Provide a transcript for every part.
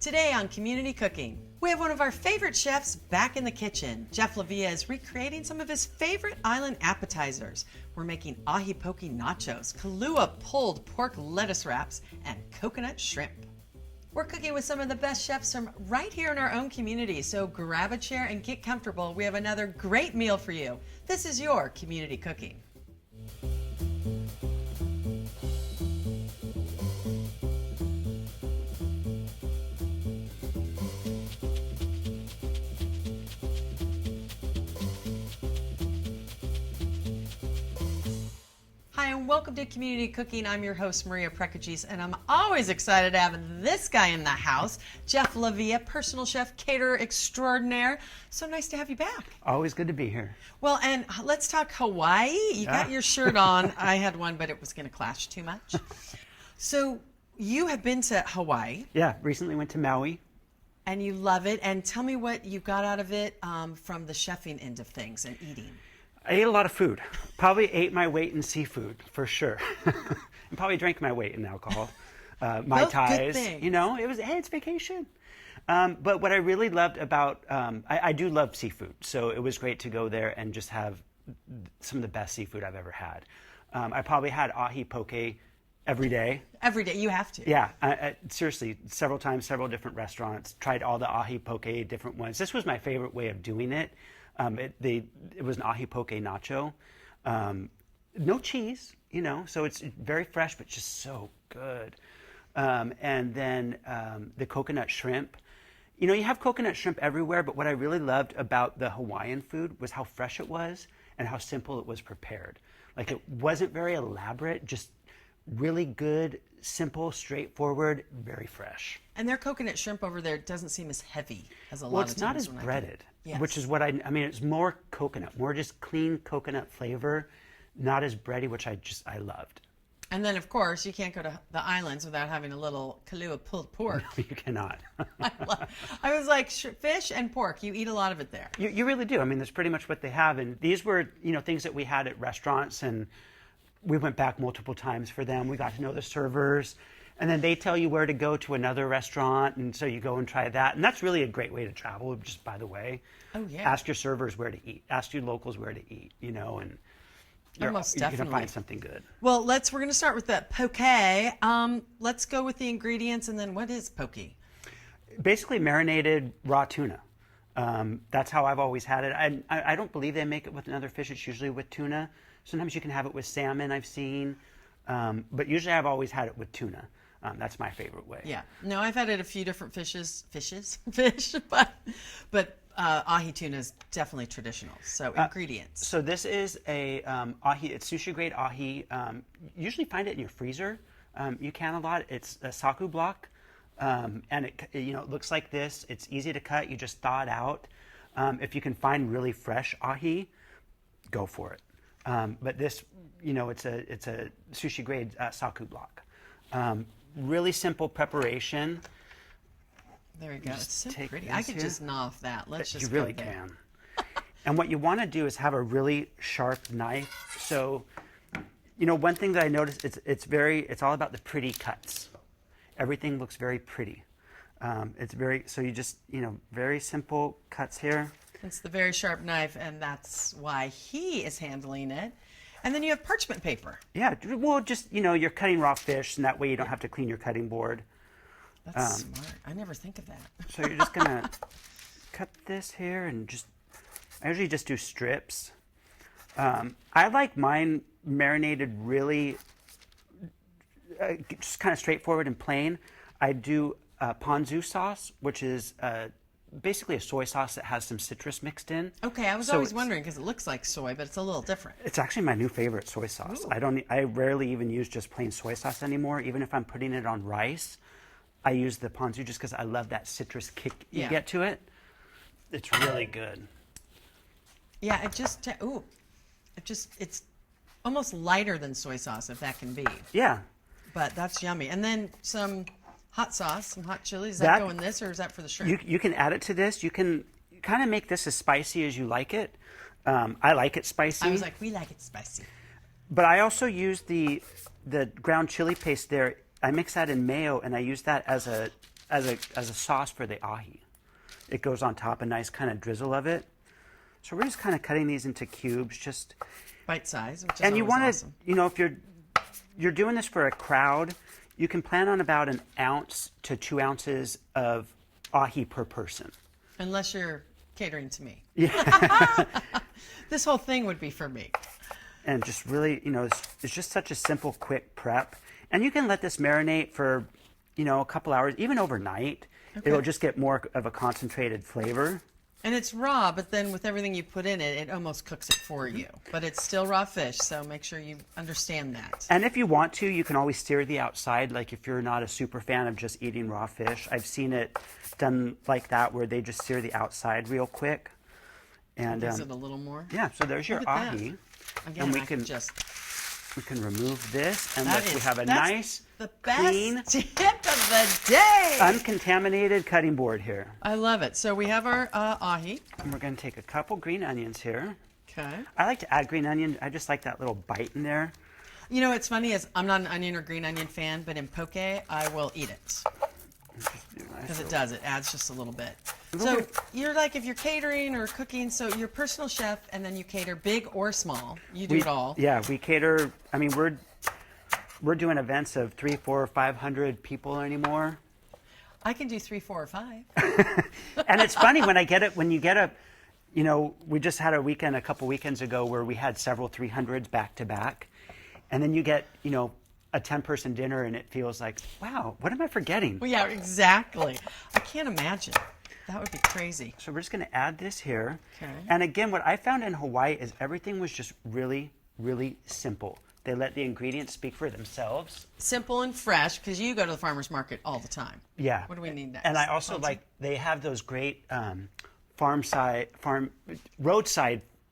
Today on Community Cooking, we have one of our favorite chefs back in the kitchen. Chef Lavia is recreating some of his favorite island appetizers. We're making Ahi Poke Nachos, Kahlua pulled pork lettuce wraps, and coconut shrimp. We're cooking with some of the best chefs from right here in our own community, so grab a chair and get comfortable. We have another great meal for you. This is your Community Cooking. Hi, and welcome to Community Cooking. I'm your host, Maria Prekagis, and I'm always excited to have this guy in the house, Chef Lavia, personal chef, caterer extraordinaire. So nice to have you back. Always good to be here. Well, and let's talk Hawaii. You got your shirt on. I had one, but it was going to clash too much. So you have been to Hawaii. Yeah, recently went to Maui. And you love it. And tell me what you got out of it from the chefing end of things and eating. I ate a lot of food. Probably ate my weight in seafood, for sure. And probably drank my weight in alcohol. Mai Tais. You know, it's vacation. But what I really loved about, I do love seafood. So it was great to go there and just have some of the best seafood I've ever had. I probably had Ahi Poke every day. Every day, you have to. Yeah, seriously, several times, several different restaurants. Tried all the Ahi Poke, different ones. This was my favorite way of doing it. It was an Ahi Poke Nacho. No cheese, you know, so it's very fresh, but just so good. And then the coconut shrimp. You know, you have coconut shrimp everywhere, but what I really loved about the Hawaiian food was how fresh it was and how simple it was prepared. Like, it wasn't very elaborate, just really good, simple, straightforward, very fresh. And their coconut shrimp over there doesn't seem as heavy as a lot Well, of it's times. not as breaded, yes. Which is what I mean, it's more coconut, more just clean coconut flavor, not as bready, which I loved. And then, of course, you can't go to the islands without having a little Kahlua pulled pork. You cannot. I was like, fish and pork, you eat a lot of it there. You really do. I mean, that's pretty much what they have. And these were, you know, things that we had at restaurants, and we went back multiple times for them. We got to know the servers, and then they tell you where to go to another restaurant, and so you go and try that. And that's really a great way to travel, just by the way. Oh, yeah. Ask your servers where to eat. Ask your locals where to eat, you know, and you're going to find something good. Well, we're going to start with the poke. Let's go with the ingredients, and then what is poke? Basically marinated raw tuna. That's how I've always had it. I don't believe they make it with another fish. It's usually with tuna. Sometimes you can have it with salmon, I've seen. But usually I've always had it with tuna. That's my favorite way. Yeah. No, I've had it a few different fish, but Ahi tuna is definitely traditional. So ingredients. So this is a Ahi, it's sushi grade Ahi. Usually find it in your freezer. You can a lot. It's a saku block. And it looks like this. It's easy to cut. You just thaw it out. If you can find really fresh Ahi, go for it. But this, you know, it's a sushi grade saku block. Really simple preparation. There you go. It's so pretty. I could just gnaw off that. Let's just You really can. And what you want to do is have a really sharp knife. So, you know, one thing that I noticed, it's all about the pretty cuts. Everything looks very pretty. So you just, you know, very simple cuts here. It's the very sharp knife, and that's why he is handling it. And then you have parchment paper. Yeah, well, just, you know, you're cutting raw fish, and that way you don't have to clean your cutting board. That's smart. I never think of that. So you're just going to cut this here, and I usually just do strips. I like mine marinated really just kind of straightforward and plain. I do Ponzu Sauce, which is basically a soy sauce that has some citrus mixed in. Okay, I was always wondering because it looks like soy, but it's a little different. It's actually my new favorite soy sauce. Ooh. I rarely even use just plain soy sauce anymore. Even if I'm putting it on rice, I use the ponzu just because I love that citrus kick you get to it. It's really good. Yeah, it's almost lighter than soy sauce, if that can be. Yeah. But that's yummy. And then some hot sauce, some hot chili. Does that go in this, or is that for the shrimp? You can add it to this. You can kind of make this as spicy as you like it. I like it spicy. I was like, we like it spicy. But I also use the ground chili paste there. I mix that in mayo, and I use that as as a sauce for the ahi. It goes on top, a nice kind of drizzle of it. So we're just kind of cutting these into cubes, just bite size, which is and you want awesome. to, if you're doing this for a crowd, you can plan on about 1 ounce to 2 ounces of ahi per person. Unless you're catering to me. Yeah. This whole thing would be for me. And just really, it's just such a simple, quick prep. And you can let this marinate for, a couple hours, even overnight. Okay. It'll just get more of a concentrated flavor. And it's raw, but then with everything you put in it, it almost cooks it for you. But it's still raw fish, so make sure you understand that. And if you want to, you can always sear the outside, like if you're not a super fan of just eating raw fish. I've seen it done like that, where they just sear the outside real quick. And Gives it a little more. yeah, so there's your ahi. Again, And we can remove this, and we have a that's nice, the best clean, tip of the day. uncontaminated cutting board here. I love it. So we have our ahi. And we're going to take a couple green onions here. Okay. I like to add green onion. I just like that little bite in there. You know what's funny is I'm not an onion or green onion fan, but in poke I will eat it. Because it does. It adds just a little bit. So you're like, if you're catering or cooking, so you're personal chef, and then you cater big or small. You do it all. Yeah, we cater. I mean, we're doing events of 300, 400, 500 people anymore. I can do 3, 4, or 5. And it's funny when you get a, we just had a weekend a couple weekends ago where we had several 300s back to back, and then you get, a 10-person dinner, and it feels like, wow, what am I forgetting? Well, yeah, exactly. I can't imagine. That would be crazy. So we're just going to add this here. Okay. And again, what I found in Hawaii is everything was just really, really simple. They let the ingredients speak for themselves. Simple and fresh, because you go to the farmer's market all the time. Yeah. What do we need next? And I also they have those great roadside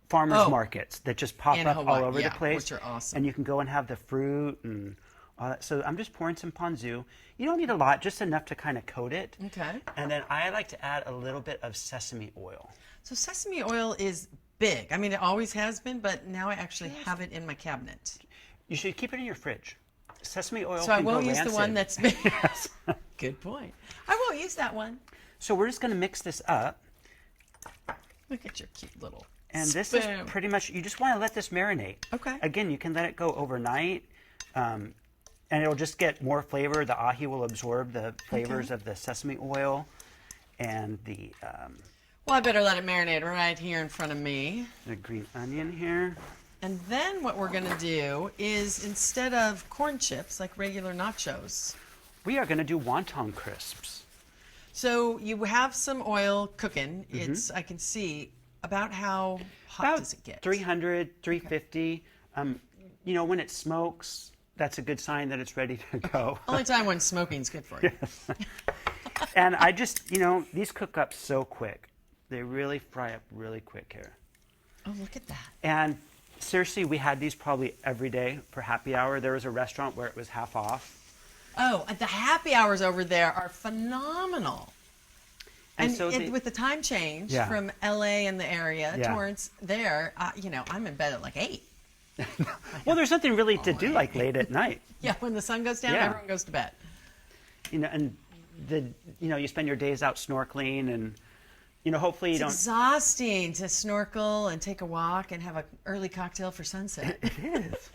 farmers markets that just pop in up Hawaii, all over the place. Which are awesome. And you can go and have the fruit and all that. So I'm just pouring some ponzu. You don't need a lot, just enough to kind of coat it. Okay. And then I like to add a little bit of sesame oil. So sesame oil is big. I mean, it always has been, but now I actually have it in my cabinet. You should keep it in your fridge. Sesame oil. So I won't use the one that's big. Yes. Good point. I won't use that one. So we're just going to mix this up. Look at your cute little And spoon. this is pretty much, you just want to let this marinate. Okay. Again, you can let it go overnight, and it'll just get more flavor. The ahi will absorb the flavors of the sesame oil and the Well, I better let it marinate right here in front of me. green onion here. And then what we're going to do is, instead of corn chips, like regular nachos, We are going to do Wonton Crisps. so you have some oil cooking. It's, I can see, about how hot About does it get? 300, 350. When it smokes, that's a good sign that it's ready to go. Only time when smoking's good for you. And I just, these cook up so quick. They really fry up really quick here. Oh, look at that. And seriously, we had these probably every day for happy hour. There was a restaurant where it was half off. Oh, and the happy hours over there are phenomenal. And so with the time change Yeah. from LA and the area, Yeah. Torrance, there, I'm in bed at like 8. Well, there's nothing really to do like late at night. Yeah, when the sun goes down, Yeah. everyone goes to bed. And you spend your days out snorkeling and, hopefully you It's don't. exhausting to snorkel and take a walk and have an early cocktail for sunset. It is.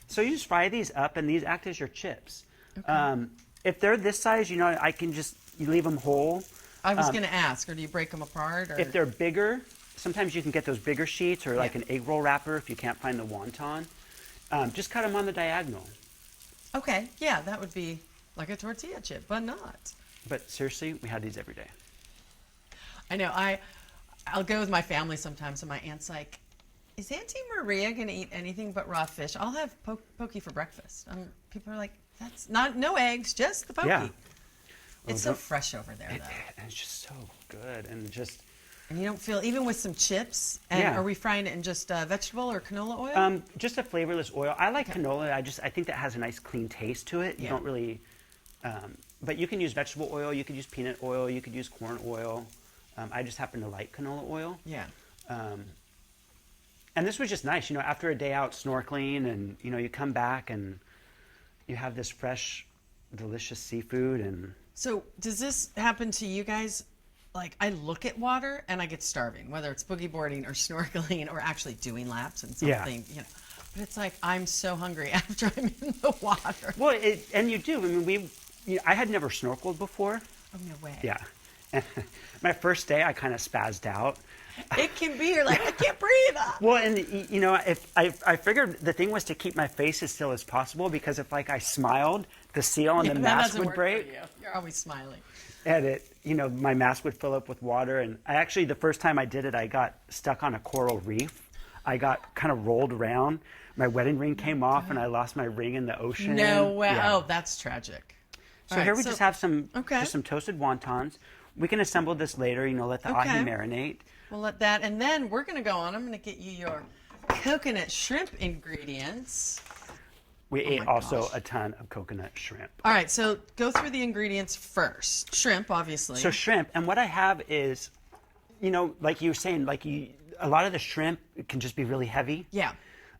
So you just fry these up, and these act as your chips. If they're this size, I can just you leave them whole. I was going to ask, or do you break them apart? Or? If they're bigger, sometimes you can get those bigger sheets or like an egg roll wrapper if you can't find the wonton. Just cut them on the diagonal. Okay, yeah, that would be like a tortilla chip, but not. But seriously, we had these every day. I know. I'll go with my family sometimes, and my aunt's like, "Is Auntie Maria going to eat anything but raw fish? I'll have poke for breakfast." People are like, "That's no eggs, just the poke." Yeah. It's so fresh over there, though. It's just so good and just. And you don't feel, even with some chips, and Yeah. are we frying it in just vegetable or canola oil? Just a flavorless oil. I like canola. I think that has a nice clean taste to it. You don't really, but you can use vegetable oil. You could use peanut oil. You could use corn oil. I just happen to like canola oil. Yeah. And this was just nice, after a day out snorkeling, and you come back and you have this fresh, delicious seafood, and So does this happen to you guys? Like, I look at water and I get starving, whether it's boogie boarding or snorkeling or actually doing laps and something, you know. But it's like, I'm so hungry after I'm in the water. Well, and you do. I mean, I had never snorkeled before. Oh, no way. Yeah. My first day, I kind of spazzed out. It can be, you're like, I can't breathe. Well, and you know, if I figured the thing was to keep my face as still as possible, because if like I smiled, the seal on the mask would break. You're always smiling. And it, you know, my mask would fill up with water. And I actually, the first time I did it, I got stuck on a coral reef. I got kind of rolled around. My wedding ring came off, and I lost my ring in the ocean. No way. Yeah. Oh, that's tragic. So here we just have some toasted wontons. We can assemble this later, you know, let the ahi marinate. We'll let that, and then we're going to go on. I'm going to get you your coconut shrimp ingredients. We ate also a ton of coconut shrimp. All right, so go through the ingredients first. Shrimp, obviously. So shrimp, and what I have is, you know, like you were saying, a lot of the shrimp can just be really heavy. Yeah.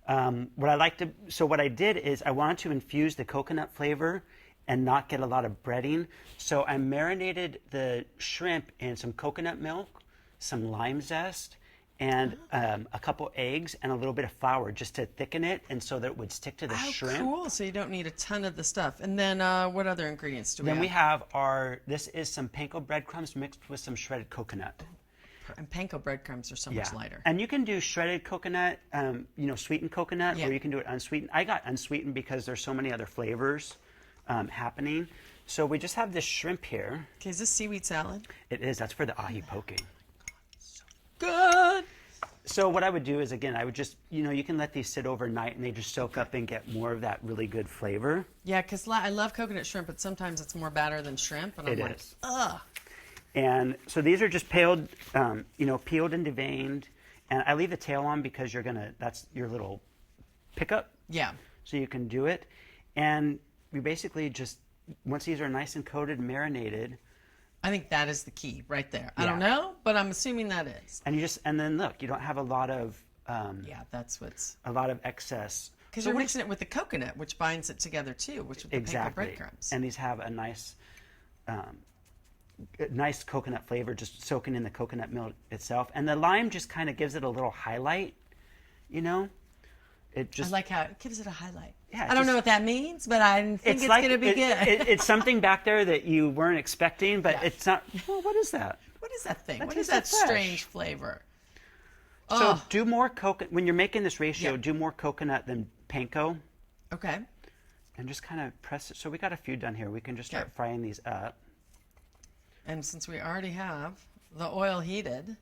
What I did is I wanted to infuse the coconut flavor and not get a lot of breading. So I marinated the shrimp in some coconut milk, some lime zest, and a couple eggs and a little bit of flour just to thicken it and so that it would stick to the shrimp. Cool. So you don't need a ton of the stuff. And then what other ingredients do we have? Then we have this is some panko breadcrumbs mixed with some shredded coconut. And panko breadcrumbs are so much lighter. And you can do shredded coconut, you know, sweetened coconut, or you can do it unsweetened. I got unsweetened because there's so many other flavors happening. So we just have this shrimp here. Okay, is this seaweed salad? It is. That's for the ahi poke. Good. So what I would do is, again, I would just, you know, you can let these sit overnight and they just soak up and get more of that really good flavor. Yeah, because I love coconut shrimp, but sometimes it's more batter than shrimp. And I'm like, ugh. And so these are just peeled, you know, peeled and deveined. And I leave the tail on because that's your little pickup. Yeah. So you can do it. And we basically just, once these are nice and coated and marinated. I think that is the key right there. I don't know, but I'm assuming that is. And then look, you don't have a lot of, that's what's. A lot of excess. Because you're mixing it with the coconut, which binds it together too, which with the panko breadcrumbs. And these have a nice coconut flavor, just soaking in the coconut milk itself. And the lime just kind of gives it a little highlight, you know? I like how it gives it a highlight. Yeah, I don't know what that means, but I think it's going to be good. It's something back there that you weren't expecting, but it's not. Well, what is that? What is that thing? What is that strange flavor? So do more coconut. When you're making this ratio, do more coconut than panko. Okay. And just kind of press it. So we got a few done here. We can just start frying these up. And since we already have the oil heated,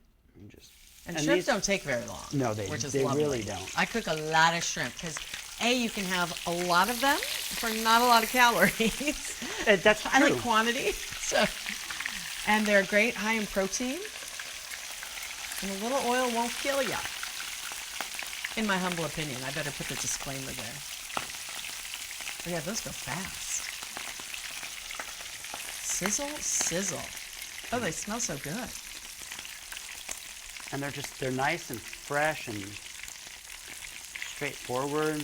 and these shrimp don't take very long. No, they really don't. I cook a lot of shrimp because you can have a lot of them for not a lot of calories. That's true. I like quantity. So, and they're great, high in protein. And a little oil won't kill you. In my humble opinion, I better put the disclaimer there. But yeah, those go fast. Sizzle, sizzle. Oh, they smell so good. And they're nice and fresh and straightforward.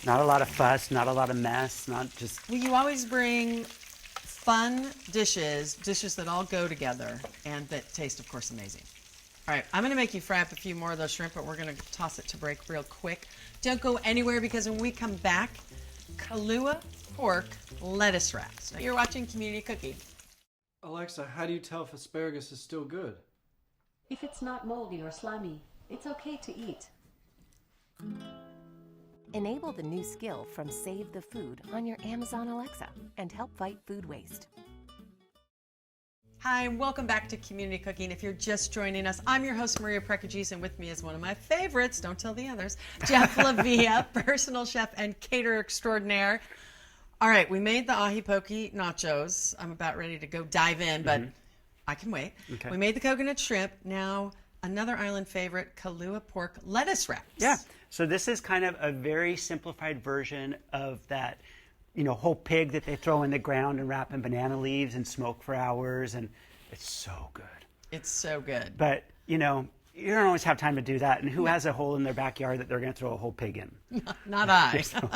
Not a lot of fuss, not a lot of mess, not just... Well, you always bring fun dishes that all go together and that taste, of course, amazing. All right, I'm going to make you fry up a few more of those shrimp, but we're going to toss it to break real quick. Don't go anywhere because when we come back, Kahlua pork lettuce wraps. Now, you're watching Community Cooking. Alexa, how do you tell if asparagus is still good? If it's not moldy or slimy, it's okay to eat. Enable the new skill from Save the Food on your Amazon Alexa and help fight food waste. Hi, and welcome back to Community Cooking. If you're just joining us, I'm your host, Maria Prekagis, and with me is one of my favorites, don't tell the others, Jeff Lavia, personal chef and caterer extraordinaire. All right, we made the Ahi Poke Nachos. I'm about ready to go dive in, but I can wait. Okay. We made the coconut shrimp. Now, another island favorite, Kahlua pork lettuce wraps. Yeah, so this is kind of a very simplified version of that, you know, whole pig that they throw in the ground and wrap in banana leaves and smoke for hours, and it's so good. It's so good. But, you know, you don't always have time to do that, and who has a hole in their backyard that they're going to throw a whole pig in? Not I. So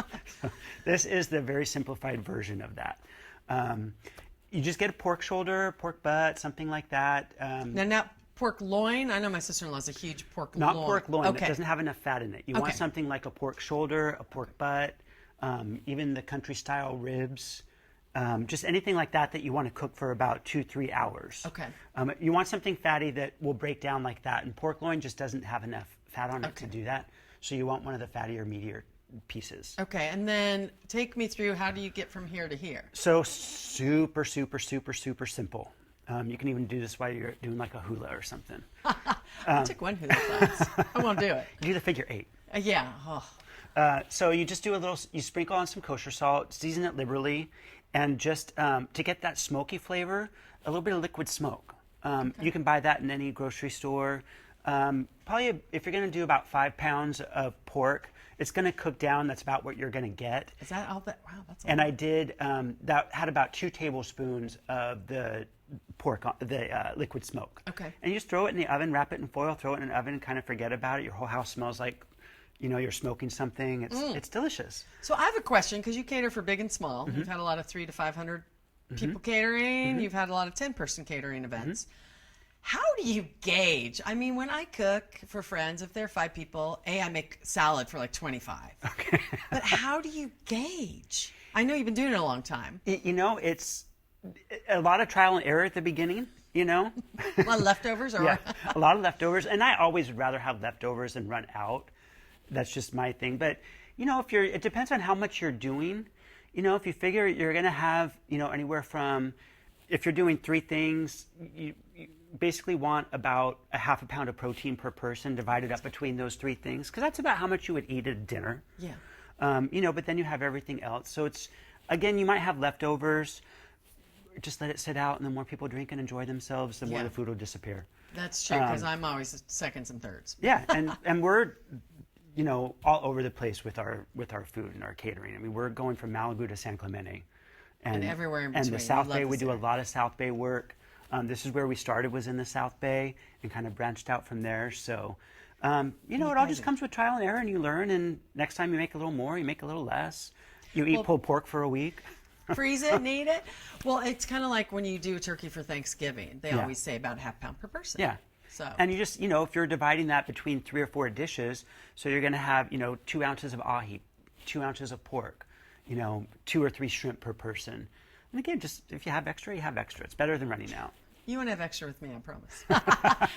this is the very simplified version of that. You just get a pork shoulder, pork butt, something like that. Now, pork loin. I know my sister-in-law's a huge pork Not loin. pork loin. Okay. It doesn't have enough fat in it. You want something like a pork shoulder, a pork butt, even the country-style ribs. Just anything like that that you want to cook for about 2-3 hours. Okay. You want something fatty that will break down like that, and pork loin just doesn't have enough fat on it to do that. So you want one of the fattier, meatier pieces. Okay, and then take me through, how do you get from here to here? So super, super, super, super simple. You can even do this while you're doing like a hula or something. I took one hula class. I won't do it. You do the figure 8. Yeah. Oh. So you just do a little, you sprinkle on some kosher salt, season it liberally, and just to get that smoky flavor, a little bit of liquid smoke. You can buy that in any grocery store. Probably if you're going to do about 5 pounds of pork, it's going to cook down. That's about what you're going to get. Is that all that? Wow, that's all. And I did, that had about 2 tablespoons of the pork, the liquid smoke. Okay. And you just throw it in the oven, wrap it in foil, throw it in an oven, kind of forget about it. Your whole house smells like, you're smoking something. It's delicious. So I have a question, because you cater for big and small. You've had a lot of 300 to 500 people catering. You've had a lot of 10-person catering events. How do you gauge? I mean, when I cook for friends, if there are 5 people, I make salad for like 25. Okay. But how do you gauge? I know you've been doing it a long time. It's a lot of trial and error at the beginning, A lot of leftovers? Or... Yeah, a lot of leftovers. And I always would rather have leftovers than run out. That's just my thing. But, it depends on how much you're doing. If you figure you're going to have, anywhere from, if you're doing 3 things, you basically want about a half a pound of protein per person divided up between those 3 things, because that's about how much you would eat at dinner. Yeah. But then you have everything else. So it's, again, you might have leftovers. Just let it sit out, and the more people drink and enjoy themselves, the more the food will disappear. That's true, because I'm always seconds and thirds. Yeah, and we're, all over the place with our food and our catering. I mean, we're going from Malibu to San Clemente. And everywhere in between. And the South Love Bay, we this do a area. lot of South Bay work. This is where we started, was in the South Bay, and kind of branched out from there. So, it all just comes with trial and error, and you learn, and next time you make a little more, you make a little less. You eat pulled pork for a week. Freeze it and eat it. Well, it's kind of like when you do a turkey for Thanksgiving. They always say about a half pound per person. Yeah. So. And you just, if you're dividing that between 3 or 4 dishes, so you're going to have, 2 ounces of ahi, 2 ounces of pork, 2 or 3 shrimp per person. And again, just if you have extra, you have extra. It's better than running out. You won't have extra with me, I promise.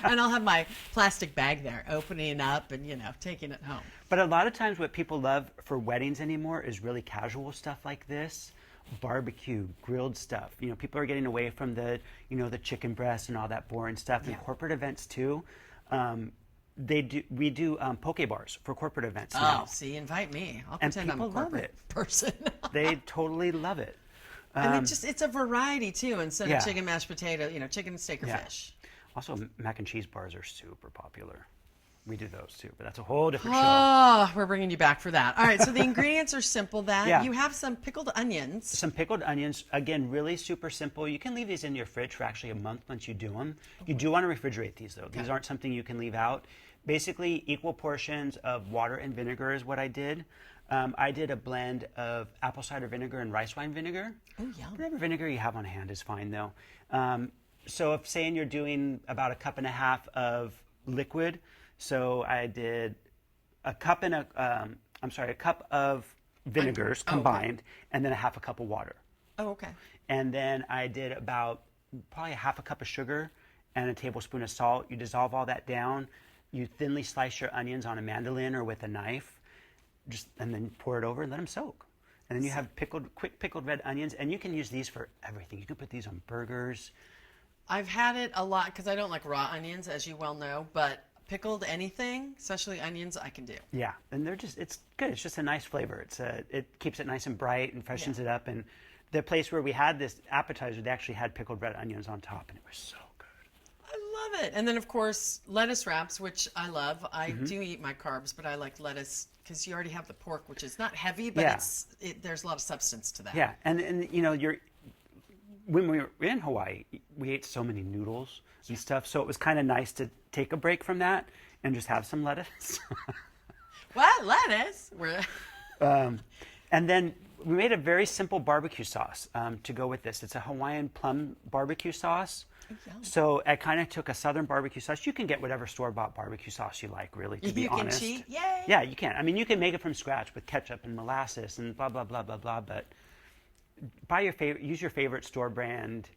And I'll have my plastic bag there, opening up and, taking it home. But a lot of times what people love for weddings anymore is really casual stuff like this. Barbecue, grilled stuff. People are getting away from the, the chicken breast and all that boring stuff. And corporate events too. We do poke bars for corporate events now. Oh, see, invite me. I'll And pretend I'm a people love corporate it. person. They totally love it. And it's a variety too, instead Yeah. of chicken, mashed potato, chicken, steak, or fish. Also, mac and cheese bars are super popular. We do those too, but that's a whole different show. Oh, we're bringing you back for that. All right, so the ingredients are simple. Yeah. You have some pickled onions. Some pickled onions, again, really super simple. You can leave these in your fridge for actually a month once you do them. You do want to refrigerate these though. These aren't something you can leave out. Basically, equal portions of water and vinegar is what I did. I did a blend of apple cider vinegar and rice wine vinegar. Oh, yum. Whatever vinegar you have on hand is fine though. So if saying you're doing about 1.5 cups of liquid, so I did a cup of vinegars combined, and then 1/2 cup of water. Oh, okay. And then I did about probably 1/2 cup of sugar and a tablespoon of salt. You dissolve all that down. You thinly slice your onions on a mandolin or with a knife, and then pour it over and let them soak. And then you have quick pickled red onions, and you can use these for everything. You can put these on burgers. I've had it a lot because I don't like raw onions, as you well know, but pickled anything, especially onions, I can do. Yeah, and it's good. It's just a nice flavor. It keeps it nice and bright and freshens it up. And the place where we had this appetizer, they actually had pickled red onions on top, and it was so good. I love it. And then, of course, lettuce wraps, which I love. I do eat my carbs, but I like lettuce because you already have the pork, which is not heavy, but there's a lot of substance to that. Yeah, and when we were in Hawaii, we ate so many noodles and stuff, so it was kind of nice to take a break from that and just have some lettuce. What? Lettuce? And then we made a very simple barbecue sauce to go with this. It's a Hawaiian plum barbecue sauce. yum. So I kind of took a southern barbecue sauce. You can get whatever store-bought barbecue sauce you like, really, to be honest. You can cheat? Yay! Yeah, you can. I mean, you can make it from scratch with ketchup and molasses and blah, blah, blah, blah, blah. But use your favorite store brand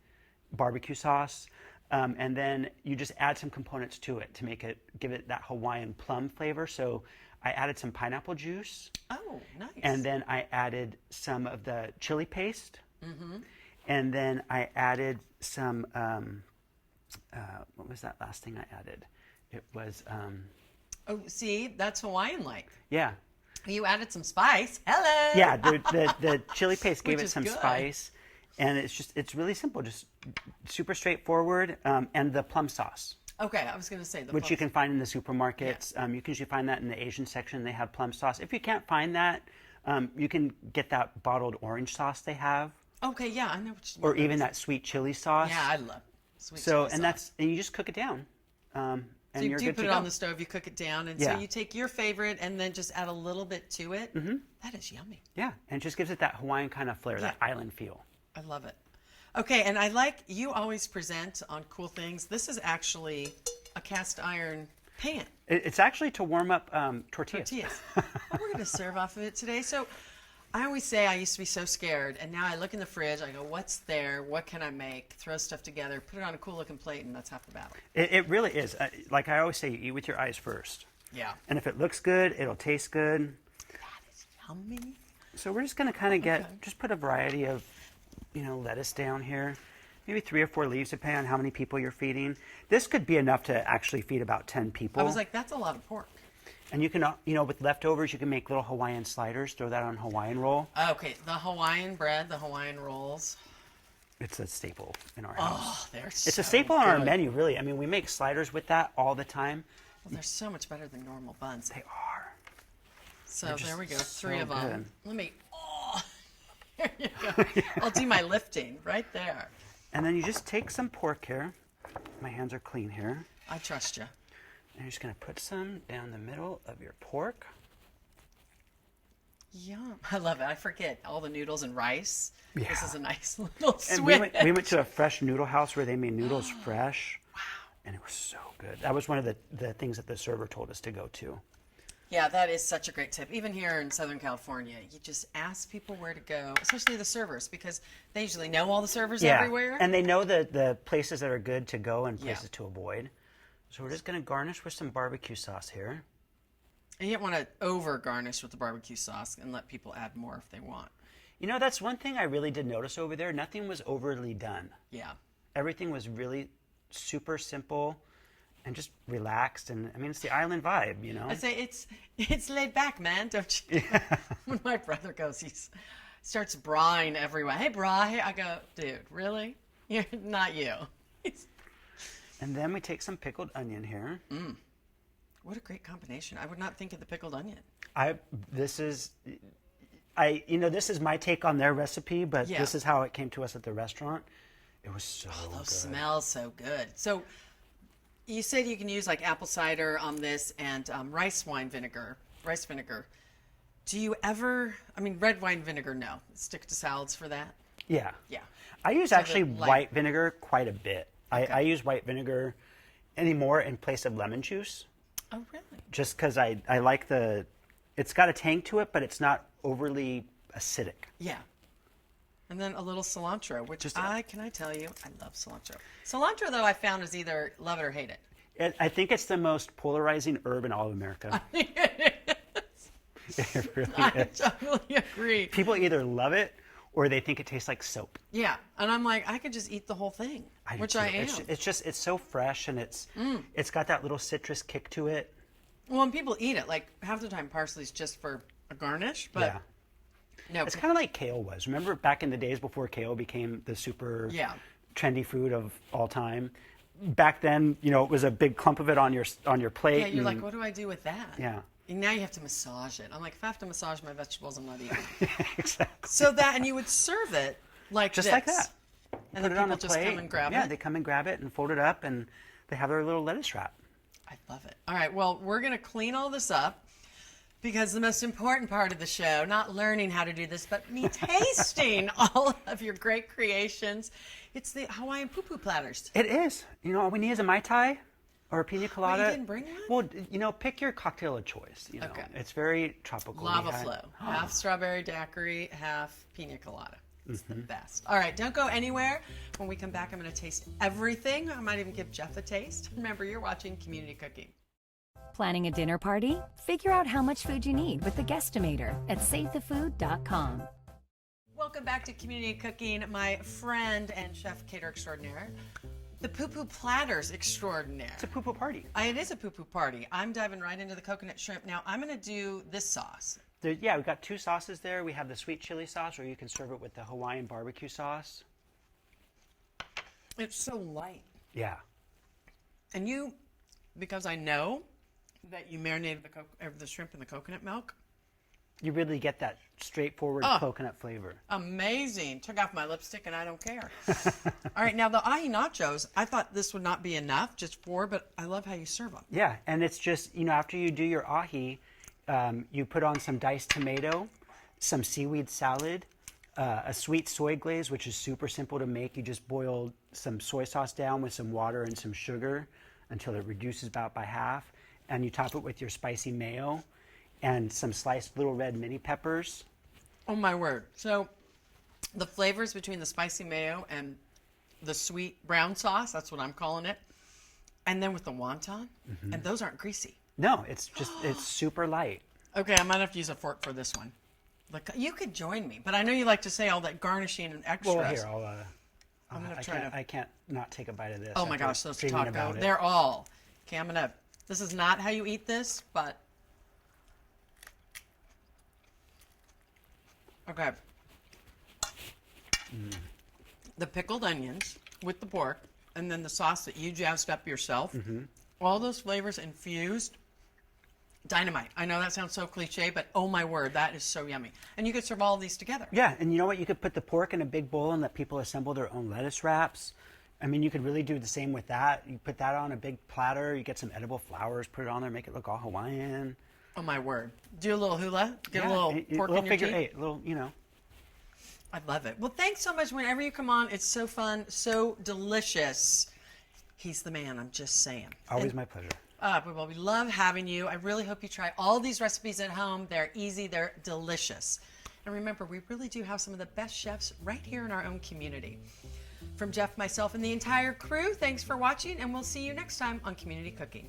barbecue sauce. And then you just add some components to it to give it that Hawaiian plum flavor. So I added some pineapple juice. Oh, nice. And then I added some of the chili paste. And then I added some, what was that last thing I added? It was, Oh, see, that's Hawaiian-like. yeah. You added some spice. Hello! Yeah, the chili paste gave Which it is some good. spice. And it's really simple, just super straightforward. And the plum sauce, Okay, I was going to say the which you plum- can find in the supermarkets. You can usually find that in the Asian section. They have plum sauce. If you can't find that, you can get that bottled orange sauce they have, Okay, yeah, I know what you or mean. even that sweet chili sauce. Yeah, I love sweet So, chili and sauce. and you just cook it down. And So you you're do good put to it go. on the stove, you cook it down, and Yeah. so you take your favorite and then just add a little bit to it. That is yummy. Yeah, and it just gives it that Hawaiian kind of flair, that island feel. I love it. Okay, and I like you always present on cool things. This is actually a cast iron pan. It's actually to warm up tortillas. Tortillas. We're going to serve off of it today. So I always say I used to be so scared, and now I look in the fridge, I go, what's there? What can I make? Throw stuff together, put it on a cool looking plate, and that's half the battle. It really is. Like I always say, you eat with your eyes first. Yeah. And if it looks good, it'll taste good. That is yummy. So we're just going to kind of just put a variety of, lettuce down here. Maybe 3 or 4 leaves, depending on how many people you're feeding. This could be enough to actually feed about 10 people. I was like, that's a lot of pork. And you can, with leftovers, you can make little Hawaiian sliders, throw that on a Hawaiian roll. Okay, the Hawaiian bread, the Hawaiian rolls. It's a staple in our house. Oh, they're so It's a staple on our good. menu, really. I mean, we make sliders with that all the time. Well, they're so much better than normal buns. They are. So They're just there we go, so 3 of them. good. Let me, there you go. I'll do my lifting right there. And then you just take some pork here. My hands are clean here. I trust you. And you're just going to put some down the middle of your pork. Yum. I love it. I forget all the noodles and rice. Yeah. This is a nice little And switch. we went to a fresh noodle house where they made noodles fresh. Wow. And it was so good. That was one of the things that the server told us to go to. Yeah, that is such a great tip. Even here in Southern California, you just ask people where to go, especially the servers, because they usually know all the servers everywhere. And they know the places that are good to go and places to avoid. So we're just going to garnish with some barbecue sauce here. And you don't want to over garnish with the barbecue sauce and let people add more if they want. That's one thing I really did notice over there. Nothing was overly done. Yeah. Everything was really super simple and just relaxed. And I mean, it's the island vibe, I say it's laid back, man, don't you? When my brother goes, he starts brawling everywhere. Hey, bra, hey, I go, dude, really? You're not you. And then we take some pickled onion here. What a great combination. I would not think of the pickled onion. This is my take on their recipe, but this is how it came to us at the restaurant. It was so Those good. smell so good. So you said you can use like apple cider on this and rice vinegar. Do you ever, red wine vinegar, no. Stick to salads for that? Yeah. Yeah. I use So actually the light- white vinegar quite a bit. I use white vinegar anymore in place of lemon juice. Oh, really? Just because I like it's got a tang to it, but it's not overly acidic. Yeah. And then a little cilantro, which Just can I tell you, I love cilantro. Cilantro, though, I found is either love it or hate it. I think it's the most polarizing herb in all of America. It really I is. totally agree. People either love it or they think it tastes like soap. Yeah. And I'm like, I could just eat the whole thing, do which too. I am. It's so fresh and it's got that little citrus kick to it. Well, and people eat it. Like, half the time, parsley's just for a garnish, but Yeah. no. It's kind of like kale was. Remember back in the days before kale became the super trendy food of all time? Back then, it was a big clump of it on your plate. Yeah, you're like, what do I do with that? Yeah. And now you have to massage it. I'm like, if I have to massage my vegetables, I'm not eating. Exactly. So and you would serve it like Just this. like that. And Put then it on people a just plate. come and grab Yeah, it. they come and grab it and fold it up, and they have their little lettuce wrap. I love it. All right, well, we're going to clean all this up. Because the most important part of the show, not learning how to do this, but me tasting all of your great creations. It's the Hawaiian Pupu platters. It is. You know, all we need is a Mai Tai or a pina colada. you didn't bring one? Well, you know, pick your cocktail of choice. You know, Okay. It's very tropical. Lava flow. Half strawberry daiquiri, half pina colada. It's the best. All right, don't go anywhere. When we come back, I'm going to taste everything. I might even give Jeff a taste. Remember, you're watching Community Cooking. Planning a dinner party? Figure out how much food you need with the Guestimator at SaveTheFood.com. Welcome back to Community Cooking, my friend and chef caterer extraordinaire, the Pupu Platters extraordinaire. It's a Pupu party. It is a Pupu party. I'm diving right into the coconut shrimp. Now, I'm going to do this sauce. Yeah, we've got two sauces there. We have the sweet chili sauce, or you can serve it with the Hawaiian barbecue sauce. It's so light. Yeah. And you, because I know that you marinated the shrimp in the coconut milk. You really get that straightforward coconut flavor. Amazing. Took off my lipstick and I don't care. All right, now the Ahi Nachos, I thought this would not be enough, just 4, but I love how you serve them. Yeah, and it's just, you know, after you do your ahi, you put on some diced tomato, some seaweed salad, a sweet soy glaze, which is super simple to make. You just boil some soy sauce down with some water and some sugar until it reduces about by half. And you top it with your spicy mayo and some sliced little red mini peppers. Oh my word. So the flavors between the spicy mayo and the sweet brown sauce, that's what I'm calling it, and then with the wonton, and those aren't greasy. No, it's just, it's super light. Okay, I might have to use a fork for this one. Like, you could join me, but I know you like to say all that garnishing and extras. Well, here, I'm gonna try to. I can't not take a bite of this. Oh my after gosh, those dreaming taco, about it. they're all. Okay, I'm gonna. This is not how you eat this, but. Okay. The pickled onions with the pork, and then the sauce that you jazzed up yourself. All those flavors infused. Dynamite. I know that sounds so cliche, but oh my word, that is so yummy. And you could serve all of these together. Yeah, and you know what? You could put the pork in a big bowl and let people assemble their own lettuce wraps. I mean, you could really do the same with that. You put that on a big platter. You get some edible flowers, put it on there, make it look all Hawaiian. Oh my word. Do a little hula. Get a Yeah, little pork little in your figure teeth. 8, little, you know. I love it. Well, thanks so much. Whenever you come on, it's so fun, so delicious. He's the man, I'm just saying. Always my pleasure. Well, we love having you. I really hope you try all these recipes at home. They're easy, they're delicious. And remember, we really do have some of the best chefs right here in our own community. From Jeff, myself, and the entire crew, thanks for watching, and we'll see you next time on Community Cooking.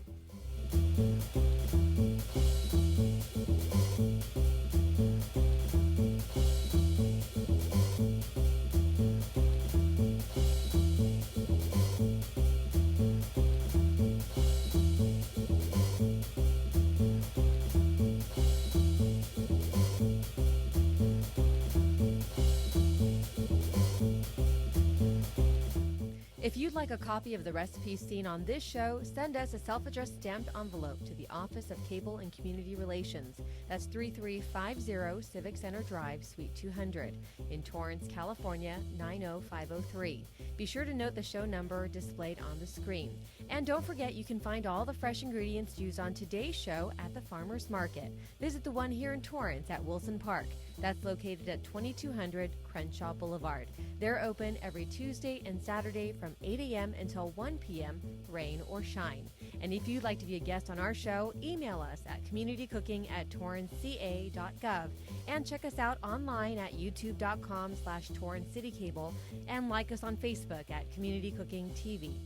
If you'd like a copy of the recipes seen on this show, send us a self-addressed stamped envelope to the Office of Cable and Community Relations. That's 3350 Civic Center Drive, Suite 200, in Torrance, California, 90503. Be sure to note the show number displayed on the screen. And don't forget, you can find all the fresh ingredients used on today's show at the Farmers Market. Visit the one here in Torrance at Wilson Park. That's located at 2200 Crenshaw Boulevard. They're open every Tuesday and Saturday from 8 a.m. until 1 p.m., rain or shine. And if you'd like to be a guest on our show, email us at communitycooking@torranceca.gov and check us out online at youtube.com/TorranceCityCable and like us on Facebook at Community Cooking TV.